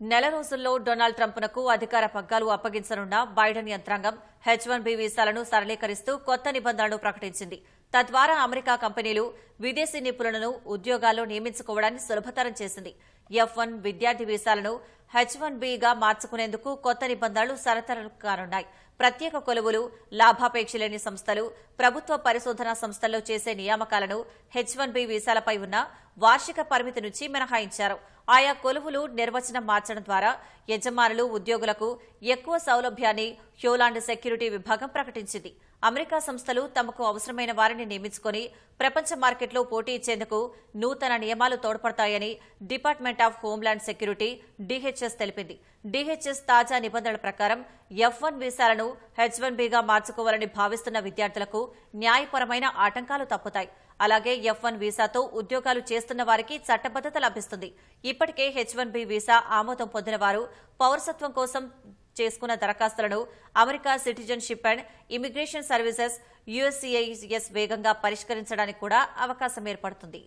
నెల రోజుల్లో డొనాల్డ్ ట్రంప్నకు అధికార పగ్గాలు అప్పగించనున్న బైడెన్ యంత్రాంగం H-1B వీసాలను సరళీకరిస్తూ కొత్త నిబంధనలు ప్రకటించింది. తద్వారా అమెరికా కంపెనీలు విదేశీ నిపుణులను ఉద్యోగాల్లో నియమించుకోవడాన్ని సులభతరం చేసింది. F-1 విద్యార్థి వీసాలను H-1Bగా మార్చుకునేందుకు కొత్త నిబంధనలు సరళతరం కానున్నాయి. ప్రత్యేక కొలువులు, లాభాపేక్ష లేని సంస్థలు, ప్రభుత్వ పరిశోధనా సంస్థల్లో చేసే నియామకాలను H-1B వీసాలపై ఉన్న వార్షిక పరిమితి నుంచి మినహాయించారు. ఆయా కొలువులు నిర్వచనం మార్చడం ద్వారా యజమానులు, ఉద్యోగులకు ఎక్కువ సౌలభ్యాన్ని హ్యూలాండ్ సెక్యూరిటీ విభాగం ప్రకటించింది. అమెరికా సంస్థలు తమకు అవసరమైన వారిని నియమించుకుని ప్రపంచ మార్కెట్లో పోటీ ఇచ్చేందుకు నూతన నియమాలు తోడ్పడతాయని department of homeland security DHS తెలిపింది. DHS తాజా నిబంధనల ప్రకారం F-1 వీసాలను H-1Bగా మార్చుకోవాలని భావిస్తున్న విద్యార్థులకు న్యాయపరమైన ఆటంకాలు తప్పుతాయి. అలాగే F-1 వీసాతో ఉద్యోగాలు చేస్తున్న వారికి చట్టబద్దత లభిస్తుంది. ఇప్పటికే H-1B వీసా ఆమోదం పొందిన వారు పౌరసత్వం కోసం చేసుకున్న దరఖాస్తులను America citizenship and immigration services USCIS వేగంగా పరిష్కరించడానికి కూడా అవకాశం ఏర్పడుతుంది.